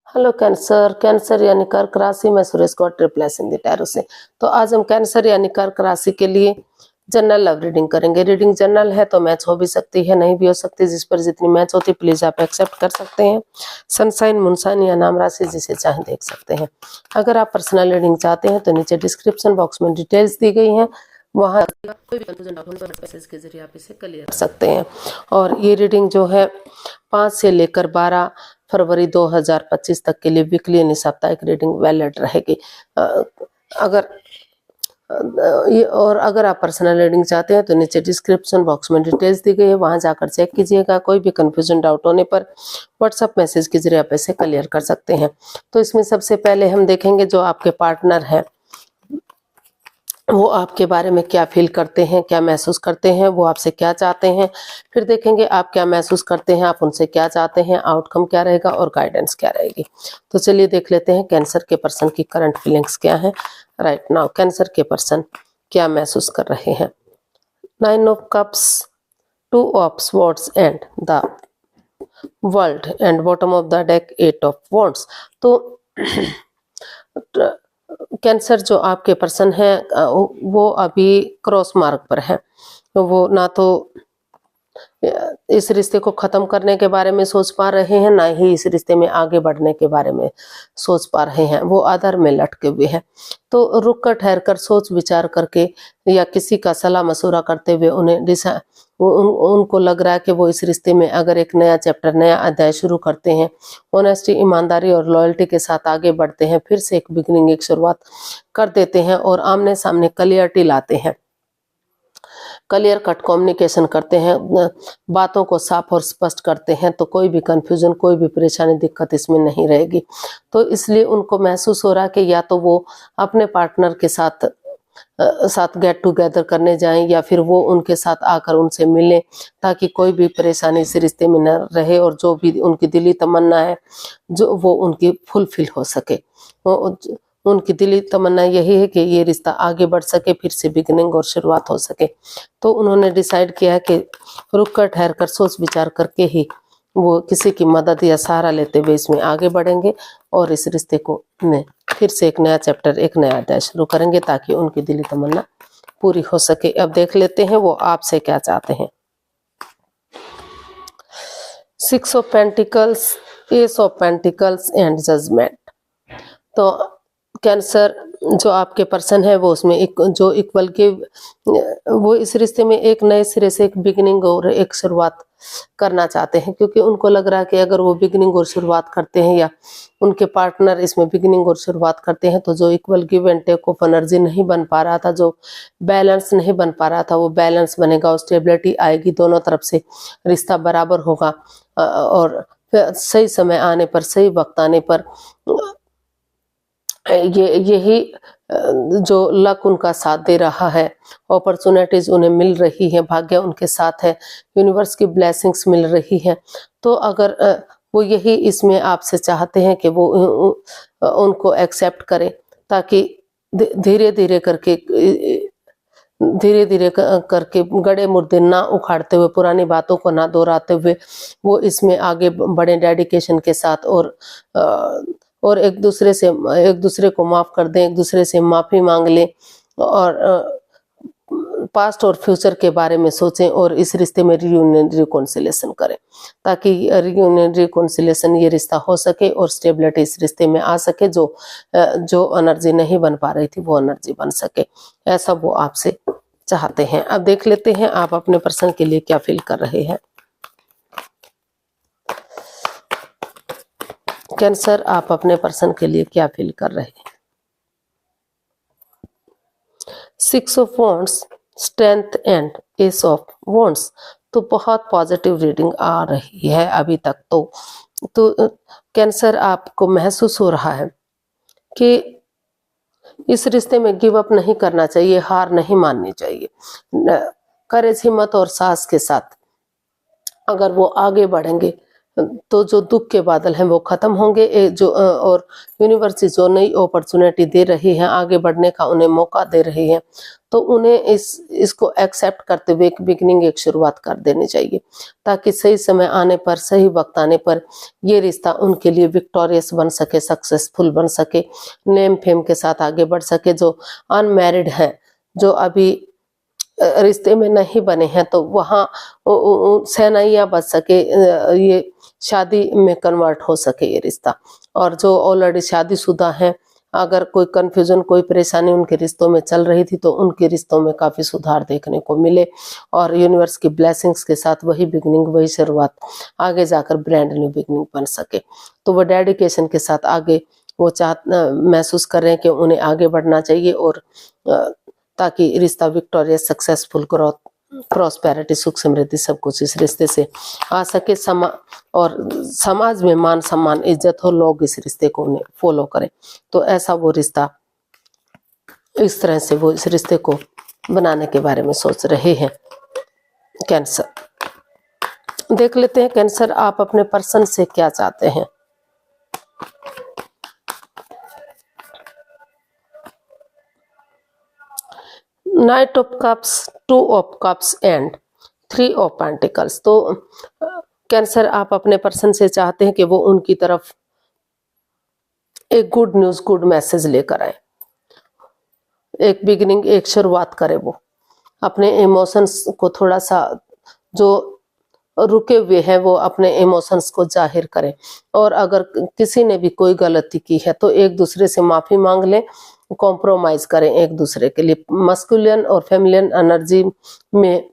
Hello cancer. Cancer यानी कर्क राशि में Suresh Gaud replace in the tarot से। तो आज हम कैंसर यानी कर्क राशि के लिए जनरल लव रीडिंग करेंगे। रीडिंग जनरल है तो मैच हो भी सकती है, नहीं भी हो सकती। जिस पर जितनी मैच होती प्लीज आप एक्सेप्ट कर सकते हैं। सनसाइन, मूनसाइन या नाम राशि जिसे चाहे देख सकते हैं। अगर आप पर्सनल रीडिंग चाहते हैं तो नीचे डिस्क्रिप्शन बॉक्स में डिटेल्स दी गई हैं, वहाँ कोई भी कंफ्यूजन डाउट हो तो मैसेज के जरिए आप इसे क्लियर कर सकते हैं। और ये रीडिंग जो है 5 से लेकर 12 फरवरी 2025 तक के लिए वीकली यानी साप्ताहिक रीडिंग वैलिड रहेगी। अगर आप पर्सनल रीडिंग चाहते हैं तो नीचे डिस्क्रिप्शन बॉक्स में डिटेल्स दी गई है, वहां जाकर चेक कीजिएगा। कोई भी कंफ्यूजन डाउट होने पर व्हाट्सएप मैसेज के जरिए आप इसे क्लियर कर सकते हैं। तो इसमें सबसे पहले हम देखेंगे जो आपके पार्टनर है वो आपके बारे में क्या फील करते हैं, क्या महसूस करते हैं, वो आपसे क्या चाहते हैं। फिर देखेंगे आप क्या महसूस करते हैं, आप उनसे क्या चाहते हैं, आउटकम क्या रहेगा और गाइडेंस क्या रहेगी। तो चलिए देख लेते हैं कैंसर के पर्सन की करंट फीलिंग्स क्या है राइट नाउ। कैंसर के पर्सन क्या महसूस कर रहे हैं। 9 of cups, 2 of swords and the world and bottom of the deck 8 of wands. तो कैंसर जो आपके पर्सन है वो अभी क्रॉस मार्ग पर है। वो ना तो इस रिश्ते को खत्म करने के बारे में सोच पा रहे हैं, ना ही इस रिश्ते में आगे बढ़ने के बारे में सोच पा रहे हैं। वो आधार में लटके हुए हैं। तो रुक कर ठहर कर सोच विचार करके या किसी का सलाह मशुरा करते हुए उनको लग रहा है कि वो इस रिश्ते में अगर एक नया चैप्टर, नया अध्याय शुरू करते हैं, ऑनेस्टी, ईमानदारी और लॉयल्टी के साथ आगे बढ़ते हैं, फिर से एक बिगिनिंग, एक शुरुआत कर देते हैं और आमने सामने क्लियरिटी लाते हैं, क्लियर कट कम्युनिकेशन करते हैं, बातों को साफ और स्पष्ट करते हैं, तो कोई भी कंफ्यूजन, कोई भी परेशानी, दिक्कत इसमें नहीं रहेगी। तो इसलिए उनको महसूस हो रहा है कि या तो वो अपने पार्टनर के साथ गेट टुगेदर करने जाएं या फिर वो उनके साथ आकर उनसे मिलें, ताकि कोई भी परेशानी इस रिश्ते में न रहे और जो भी उनकी दिली तमन्ना है जो वो उनकी फुलफिल हो सके। उनकी दिली तमन्ना यही है कि ये रिश्ता आगे बढ़ सके, फिर से बिगिनिंग और शुरुआत हो सके। तो उन्होंने डिसाइड किया है कि रुक कर ठहर कर सोच विचार करके ही वो किसी की मदद या सहारा लेते हुए इसमें आगे बढ़ेंगे और इस रिश्ते को फिर से एक नया चैप्टर, एक नया अध्याय शुरू करेंगे ताकि उनकी दिली तमन्ना पूरी हो सके। अब देख लेते हैं वो आपसे क्या चाहते हैं। 6 of pentacles, ace of pentacles and judgement. तो कैंसर जो आपके पर्सन है वो उसमें एक जो इक्वल के वो इस रिश्ते में एक नए सिरे से एक बिगिनिंग और एक शुरुआत करना चाहते हैं, क्योंकि उनको लग रहा है कि अगर वो बिगिनिंग और शुरुआत करते हैं या उनके पार्टनर इसमें बिगिनिंग और शुरुआत करते हैं तो जो equal give and take of energy नहीं बन पा रहा था, जो बैलेंस नहीं बन पा रहा था, वो बैलेंस बनेगा, स्टेबिलिटी आएगी, दोनों तरफ से रिश्ता बराबर होगा और सही समय आने पर, सही वक्त आने पर यही जो लक उनका साथ दे रहा है, अपॉर्चुनिटीज उन्हें मिल रही है, भाग्य उनके साथ है, यूनिवर्स की ब्लेसिंग्स मिल रही है। तो अगर वो यही इसमें आपसे चाहते हैं कि वो उनको एक्सेप्ट करें, ताकि धीरे धीरे करके गड़े मुर्दे ना उखाड़ते हुए, पुरानी बातों को ना दोहराते हुए वो इसमें आगे बढ़े डेडिकेशन के साथ और एक दूसरे को माफ कर दें, एक दूसरे से माफी मांग लें और पास्ट और फ्यूचर के बारे में सोचें और इस रिश्ते में रियूनियन, रिकॉन्सिलेशन करें, ताकि रियूनियन, रिकॉन्सिलेशन ये रिश्ता हो सके और स्टेबिलिटी इस रिश्ते में आ सके। जो एनर्जी नहीं बन पा रही थी वो एनर्जी बन सके, ऐसा वो आपसे चाहते हैं। अब देख लेते हैं आप अपने पर्सन के लिए क्या फील कर रहे हैं। कैंसर, आप अपने पर्सन के लिए क्या फील कर रहे हैं। 6 of wands, strength and S of wands. तो बहुत पॉजिटिव रीडिंग आ रही है अभी तक। तो कैंसर, आपको महसूस हो रहा है कि इस रिश्ते में गिव अप नहीं करना चाहिए, हार नहीं माननी चाहिए। करेज, हिम्मत और साहस के साथ अगर वो आगे बढ़ेंगे तो जो दुख के बादल हैं वो खत्म होंगे। और यूनिवर्स जो नई अपॉर्चुनिटी दे रही है, आगे बढ़ने का उन्हें मौका दे रही है, तो उन्हें इसको एक्सेप्ट करते हुए एक बिगिनिंग, एक शुरुआत कर देनी चाहिए, ताकि सही समय आने पर, सही वक्त आने पर ये रिश्ता उनके लिए विक्टोरियस बन सके, सक्सेसफुल बन सके, नेम फेम के साथ आगे बढ़ सके। जो अनमैरिड हैं, जो अभी रिश्ते में नहीं बने हैं, तो वहाँ शहनाइयाँ बज सके, ये शादी में कन्वर्ट हो सके ये रिश्ता। और जो ऑलरेडी शादीशुदा हैं, अगर कोई कंफ्यूजन, कोई परेशानी उनके रिश्तों में चल रही थी, तो उनके रिश्तों में काफी सुधार देखने को मिले और यूनिवर्स की ब्लेसिंग्स के साथ वही बिगनिंग, वही शुरुआत आगे जाकर ब्रांड न्यू बिगनिंग बन सके। तो वो डेडिकेशन के साथ आगे वो महसूस कर रहे हैं कि उन्हें आगे बढ़ना चाहिए, और ताकि रिश्ता विक्टोरियस, सक्सेसफुल, ग्रोथ, प्रॉस्पेरिटी, सुख समृद्धि सब कुछ इस रिश्ते से आ सके। और समाज में मान सम्मान, इज्जत हो, लोग इस रिश्ते को उन्हें फॉलो करें। तो ऐसा वो रिश्ता, इस तरह से वो इस रिश्ते को बनाने के बारे में सोच रहे हैं कैंसर। देख लेते हैं कैंसर, आप अपने पर्सन से क्या चाहते हैं। Night of cups, 2 of cups and 3 of pentacles. तो कैंसर, आप अपने पर्सन से चाहते हैं कि वो उनकी तरफ एक गुड न्यूज, गुड मैसेज लेकर आए, एक बिगिनिंग, एक शुरुआत करे। वो अपने इमोशंस को थोड़ा सा, जो रुके हुए हैं, वो अपने इमोशंस को जाहिर करें। और अगर किसी ने भी कोई गलती की है तो एक दूसरे से माफी मांग लें, कॉम्प्रोमाइज करें एक दूसरे के लिए। मस्कुलियन और फेमिलियन एनर्जी में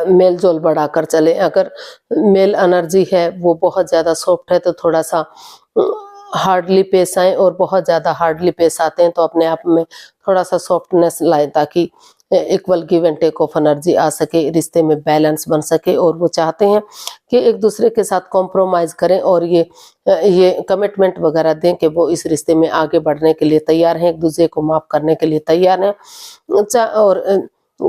मेल जोल बढ़ाकर चले। अगर मेल एनर्जी है वो बहुत ज्यादा सॉफ्ट है, तो थोड़ा सा हार्डली पेश आए, और बहुत ज्यादा हार्डली पेश आते हैं तो अपने आप में थोड़ा सा सॉफ्टनेस लाएं, ताकि equal give and take of energy आ सके, रिश्ते में बैलेंस बन सके। और वो चाहते हैं कि एक दूसरे के साथ कॉम्प्रोमाइज करें, और ये कमिटमेंट वगैरह दें कि वो इस रिश्ते में आगे बढ़ने के लिए तैयार हैं, एक दूसरे को माफ करने के लिए तैयार हैं, और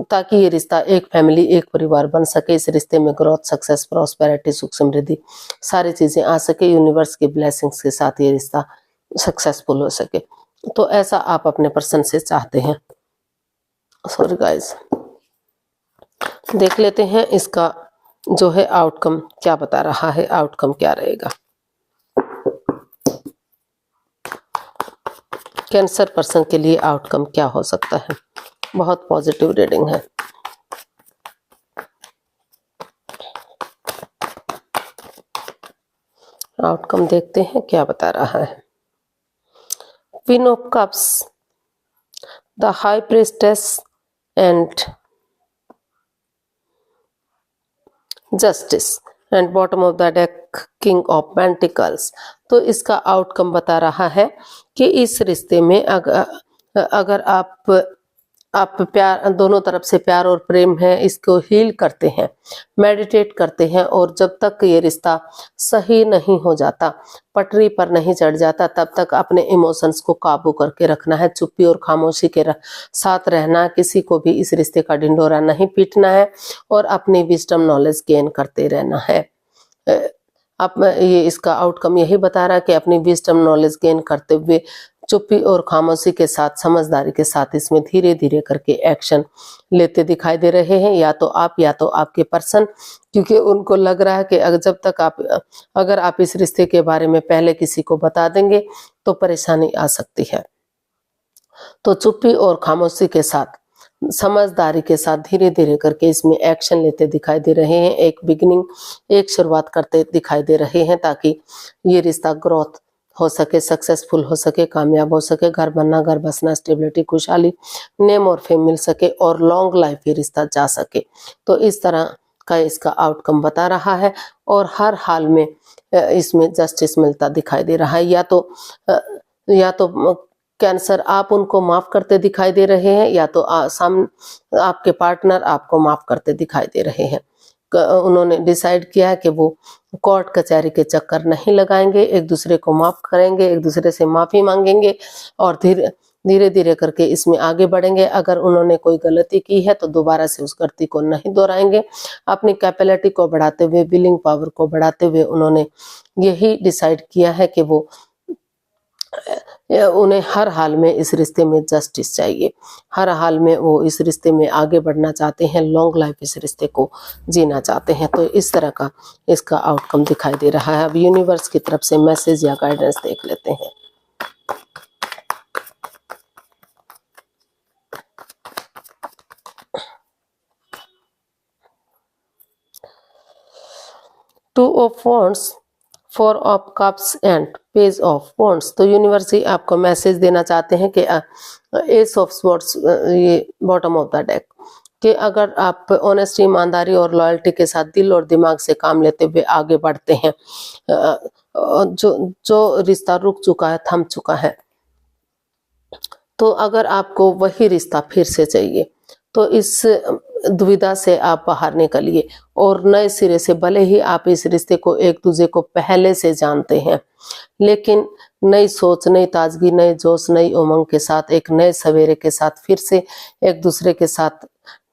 ताकि ये रिश्ता एक फैमिली, एक परिवार बन सके। इस रिश्ते में ग्रोथ, सक्सेस, प्रॉस्पेरिटी, सुख समृद्धि सारी चीजें आ सके। यूनिवर्स की ब्लेसिंग्स के साथ ये रिश्ता सक्सेसफुल हो सके। तो ऐसा आप अपने पर्सन से चाहते हैं। सॉरी गाइस, देख लेते हैं इसका जो है आउटकम क्या बता रहा है, आउटकम क्या रहेगा। कैंसर पर्सन के लिए आउटकम क्या हो सकता है। बहुत पॉजिटिव रीडिंग है। आउटकम देखते हैं क्या बता रहा है। Queen of cups, the high priestess and justice, and bottom of the deck king of pentacles. तो इसका आउटकम बता रहा है कि इस रिश्ते में अगर आप प्यार, दोनों तरफ से प्यार और प्रेम है, इसको हील करते हैं, मेडिटेट करते हैं, और जब तक ये रिश्ता सही नहीं हो जाता, पटरी पर नहीं चढ़ जाता, तब तक अपने इमोशंस को काबू करके रखना है, चुप्पी और खामोशी के साथ रहना, किसी को भी इस रिश्ते का ढिंढोरा नहीं पीटना है, और अपनी विजडम नॉलेज गेन करते रहना है। अब ये इसका आउटकम यही बता रहा है कि अपनी विजडम नॉलेज गेन करते हुए, चुप्पी और खामोशी के साथ, समझदारी के साथ इसमें धीरे धीरे करके एक्शन लेते दिखाई दे रहे हैं, या तो आप या तो आपके पर्सन, क्योंकि उनको लग रहा है कि अगर आप इस रिश्ते के बारे में पहले किसी को बता देंगे तो परेशानी आ सकती है। तो चुप्पी और खामोशी के साथ, समझदारी के साथ धीरे धीरे करके इसमें एक्शन लेते दिखाई दे रहे हैं, एक बिगिनिंग, एक शुरुआत करते दिखाई दे रहे हैं, ताकि ये रिश्ता ग्रोथ हो सके, सक्सेसफुल हो सके, कामयाब हो सके, घर बनना, घर बसना, स्टेबिलिटी, खुशहाली, नेम और फेम मिल सके, और लॉन्ग लाइफ ये रिश्ता जा सके। तो इस तरह का इसका आउटकम बता रहा है, और हर हाल में इसमें जस्टिस मिलता दिखाई दे रहा है। या तो कैंसर, आप उनको माफ करते दिखाई दे रहे हैं, या तो आपके पार्टनर आपको माफ करते दिखाई दे रहे हैं। उन्होंने डिसाइड किया है कि वो कोर्ट कचहरी के चक्कर नहीं लगाएंगे, एक दूसरे को माफ करेंगे, एक दूसरे से माफी मांगेंगे, और धीरे धीरे करके इसमें आगे बढ़ेंगे। अगर उन्होंने कोई गलती की है तो दोबारा से उस गलती को नहीं दोहराएंगे। अपनी कैपेबिलिटी को बढ़ाते हुए, विलिंग पावर को बढ़ाते हुए उन्होंने यही डिसाइड किया है कि वो उन्हें हर हाल में इस रिश्ते में जस्टिस चाहिए, हर हाल में वो इस रिश्ते में आगे बढ़ना चाहते हैं, लॉन्ग लाइफ इस रिश्ते को जीना चाहते हैं। तो इस तरह का इसका आउटकम दिखाई दे रहा है। अब यूनिवर्स की तरफ से मैसेज या गाइडेंस देख लेते हैं। Two of wands, 4 of cups and page of wands. तो यूनिवर्स ही आपको मैसेज देना चाहते हैं कि एस ऑफ स्वॉर्ड्स, ये बॉटम ऑफ द डेक, कि अगर आप ऑनेस्टी, ईमानदारी और लॉयल्टी के साथ दिल और दिमाग से काम लेते हुए आगे बढ़ते हैं, जो रिश्ता रुक चुका है, थम चुका है, तो अगर आपको वही रिश्ता फिर से चाहिए तो इस दुविधा से आप बाहर निकलिए और नए सिरे से, भले ही आप इस रिश्ते को एक दूसरे को पहले से जानते हैं, लेकिन नई सोच, नई ताजगी, नए जोश, नई उमंग के साथ, एक नए सवेरे के साथ फिर से एक दूसरे के साथ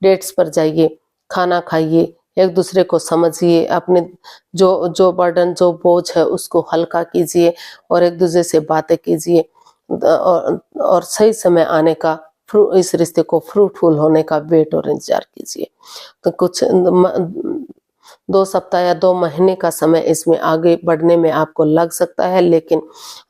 डेट्स पर जाइए, खाना खाइए, एक दूसरे को समझिए, अपने जो बर्डन, जो बोझ है उसको हल्का कीजिए और एक दूसरे से बातें कीजिए और सही समय आने का, इस रिश्ते को फ्रूटफुल होने का वेट और इंतजार कीजिए। तो कुछ 2 सप्ताह या 2 महीने का समय इसमें आगे बढ़ने में आपको लग सकता है, लेकिन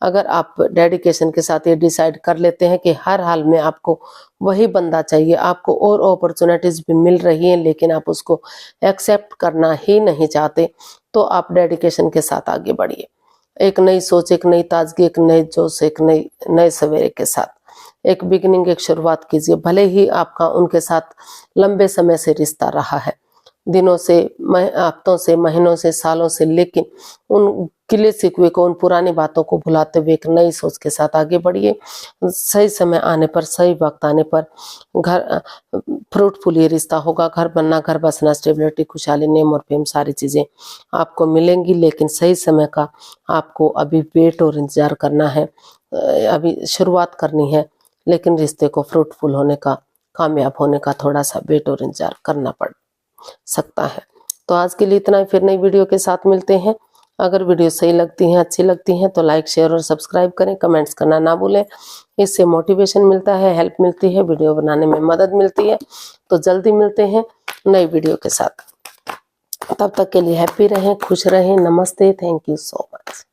अगर आप डेडिकेशन के साथ ये डिसाइड कर लेते हैं कि हर हाल में आपको वही बंदा चाहिए, आपको और अपॉर्चुनिटीज भी मिल रही हैं लेकिन आप उसको एक्सेप्ट करना ही नहीं चाहते, तो आप डेडिकेशन के साथ आगे बढ़िए। एक नई सोच, एक नई ताजगी, एक नए जोश, एक नए सवेरे के साथ एक बिगिनिंग, एक शुरुआत कीजिए। भले ही आपका उनके साथ लंबे समय से रिश्ता रहा है, दिनों से, हफ्तों से, महीनों से, सालों से, लेकिन उन गिले शिकवे को, उन पुरानी बातों को भुलाते हुए एक नई सोच के साथ आगे बढ़िए। सही समय आने पर, सही वक्त आने पर घर फ्रूटफुल ये रिश्ता होगा। घर बनना, घर बसना, स्टेबिलिटी, खुशहाली, नेम और फेम, सारी चीज़ें आपको मिलेंगी, लेकिन सही समय का आपको अभी वेट और इंतजार करना है, अभी शुरुआत करनी है, लेकिन रिश्ते को फ्रूटफुल होने का, कामयाब होने का थोड़ा सा वेट और इंतजार करना पड़ सकता है। तो आज के लिए इतना ही, फिर नई वीडियो के साथ मिलते हैं। अगर वीडियो सही लगती हैं, अच्छी लगती हैं तो लाइक, शेयर और सब्सक्राइब करें, कमेंट्स करना ना भूलें। इससे मोटिवेशन मिलता है, हेल्प मिलती है, वीडियो बनाने में मदद मिलती है। तो जल्दी मिलते हैं नई वीडियो के साथ। तब तक के लिए हैप्पी रहें, खुश रहें। नमस्ते, थैंक यू सो मच।